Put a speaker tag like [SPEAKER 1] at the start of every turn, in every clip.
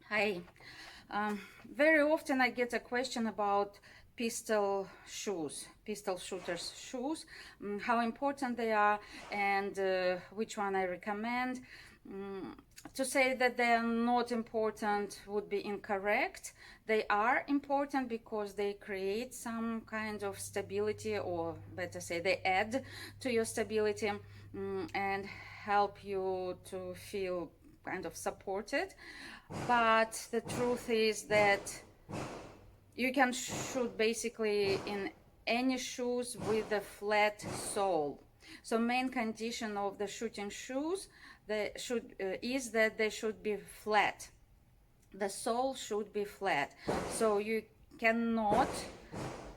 [SPEAKER 1] Hi. Very often I get a question about pistol shoes, pistol shooters shoes, how important they are, and which one I recommend. Mm, to say that they are not important would be incorrect. They are important because they create some kind of stability, or better say, they add to your stability and help you to feel kind of supported. But the truth is that you can shoot basically in any shoes with a flat sole. So main condition of the shooting shoes is that they should be flat. The sole should be flat. So you cannot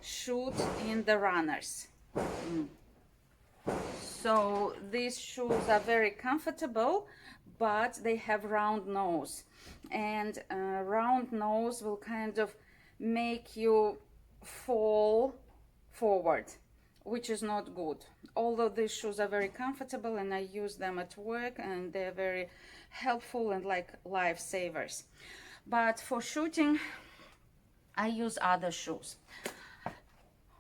[SPEAKER 1] shoot in the runners. So these shoes are very comfortable, but they have round nose, and round nose will kind of make you fall forward, which is not good. Although these shoes are very comfortable and I use them at work and they're very helpful and like lifesavers, but for shooting I use other shoes.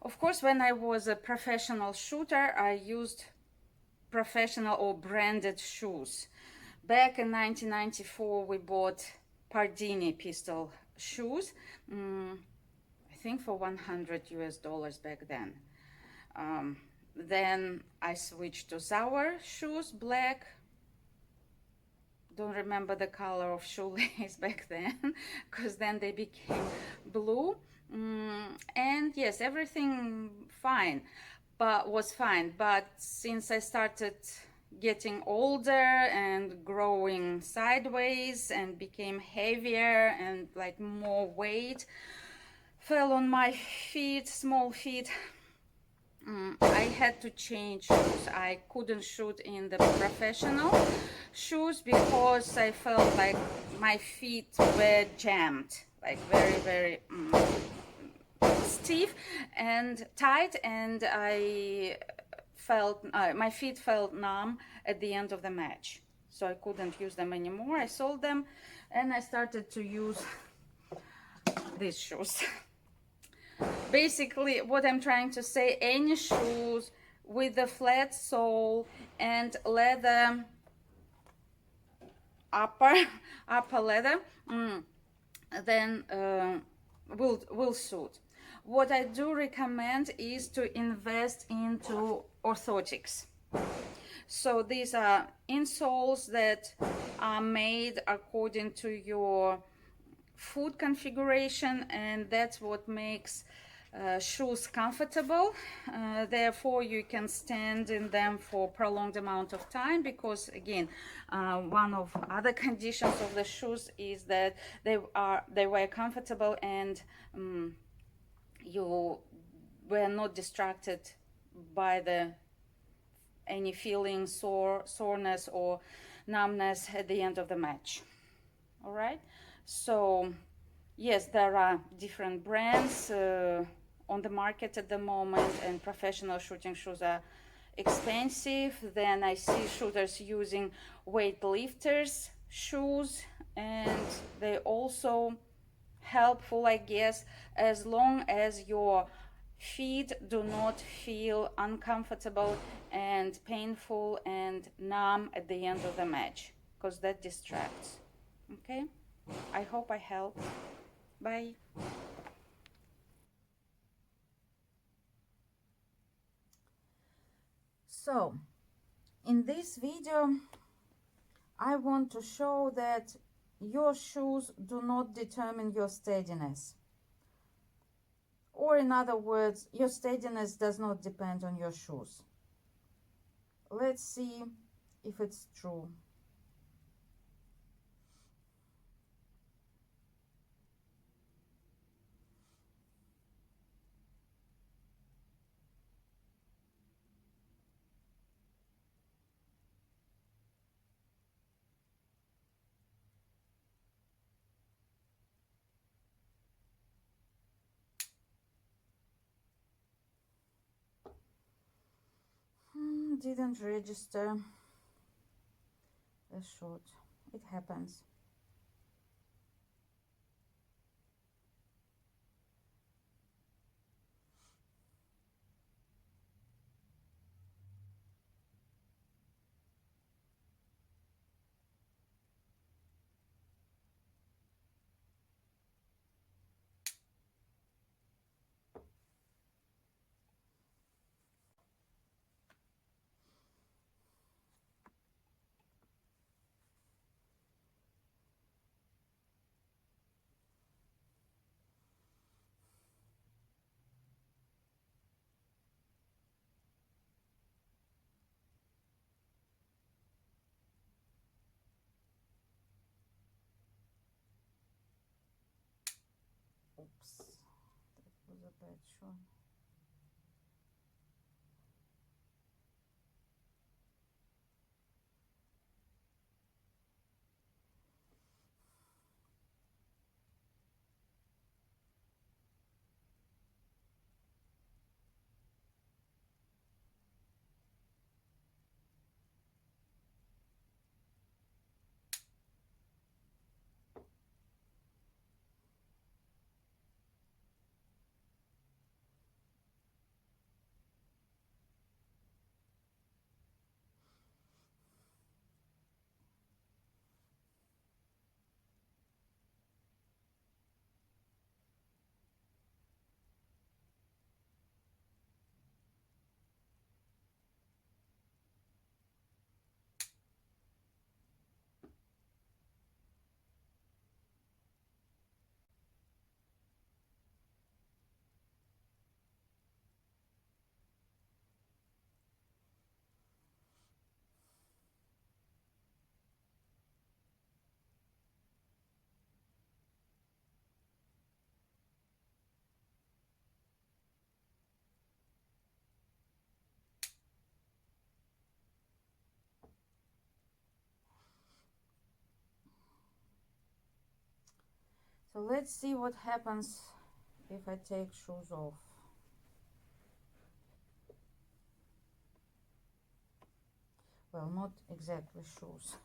[SPEAKER 1] Of course, when I was a professional shooter, I used professional or branded shoes. Back in 1994, we bought Pardini pistol shoes, I think for $100 back then. Then I switched to Sauer shoes, black. Don't remember the color of shoelace back then, because then they became blue. And yes, everything fine, was fine. But since I started getting older and growing sideways and became heavier and like more weight fell on my feet, small feet, I had to change shoes. I couldn't shoot in the professional shoes because I felt like my feet were jammed, like very stiff and tight, and I felt my feet felt numb at the end of the match, so I couldn't use them anymore. I sold them and I started to use these shoes. Basically, what I'm trying to say, any shoes with a flat sole and leather upper leather, then will suit. What I do recommend is to invest into orthotics. So these are insoles that are made according to your foot configuration, and that's what makes shoes comfortable. Therefore you can stand in them for prolonged amount of time, because again, one of other conditions of the shoes is that they were comfortable and you were not distracted by any feeling soreness or numbness at the end of the match. All right, so yes, there are different brands on the market at the moment, and professional shooting shoes are expensive. Then I see shooters using weightlifters shoes, and they also helpful, I guess, as long as your feet do not feel uncomfortable and painful and numb at the end of the match, because that distracts. Okay, I hope I helped. Bye. So in this video I want to show that your shoes do not determine your steadiness, or in other words, your steadiness does not depend on your shoes. Let's see if it's true. Didn't register a shot. It happens. Oops, that was a bad shot. So let's see what happens if I take shoes off. Well, not exactly shoes.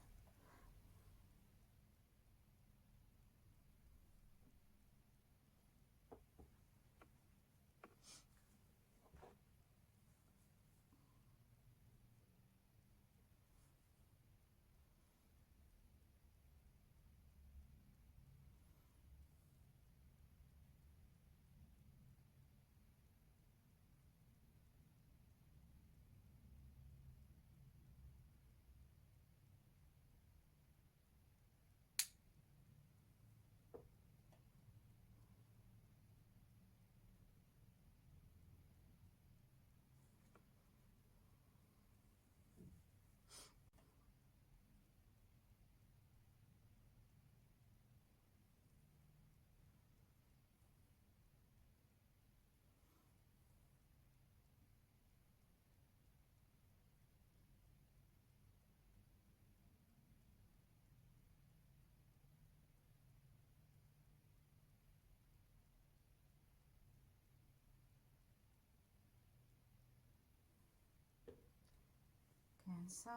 [SPEAKER 1] Cancel.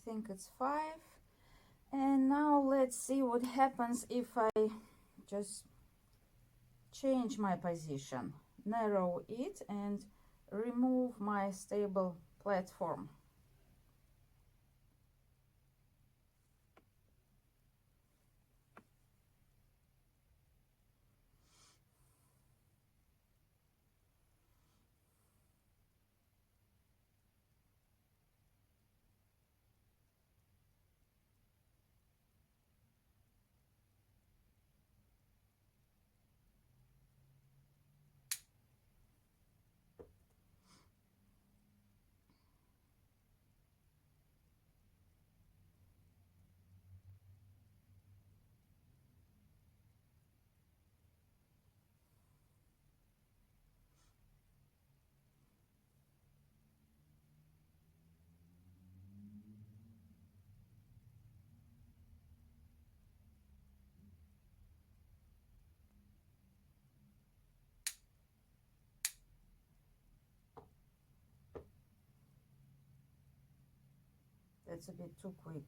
[SPEAKER 1] think it's 5. And now let's see what happens if I just change my position, narrow it, and remove my stable platform. That's a bit too quick.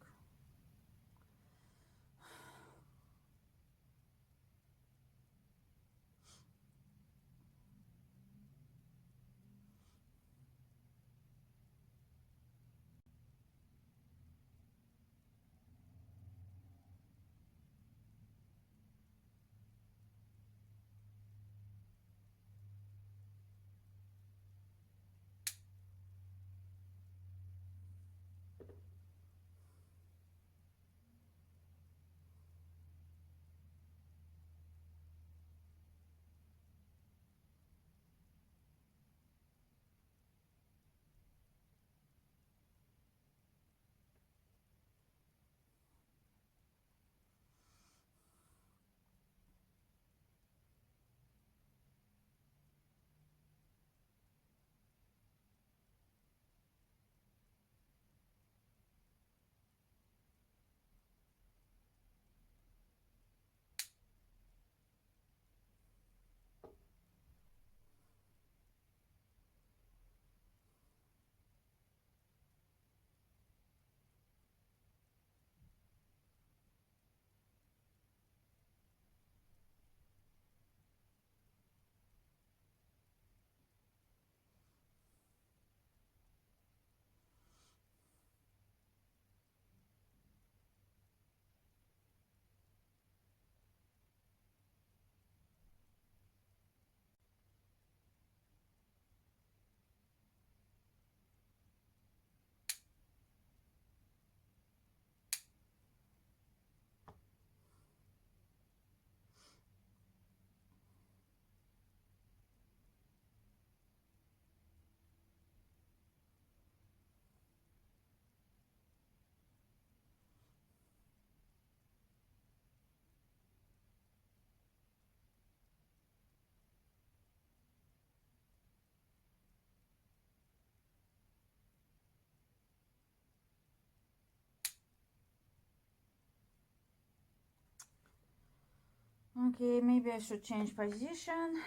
[SPEAKER 1] Okay, maybe I should change position.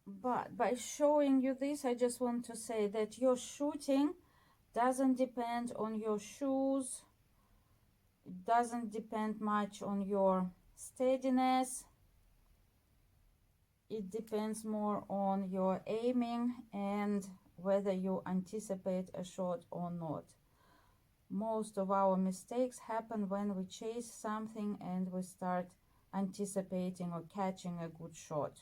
[SPEAKER 1] But by showing you this, I just want to say that your shooting doesn't depend on your shoes. It doesn't depend much on your steadiness. It depends more on your aiming and whether you anticipate a shot or not. Most of our mistakes happen when we chase something and we start anticipating or catching a good shot.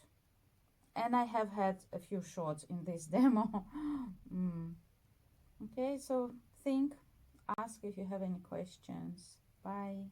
[SPEAKER 1] And I have had a few shots in this demo. Okay, so think, ask if you have any questions. Bye.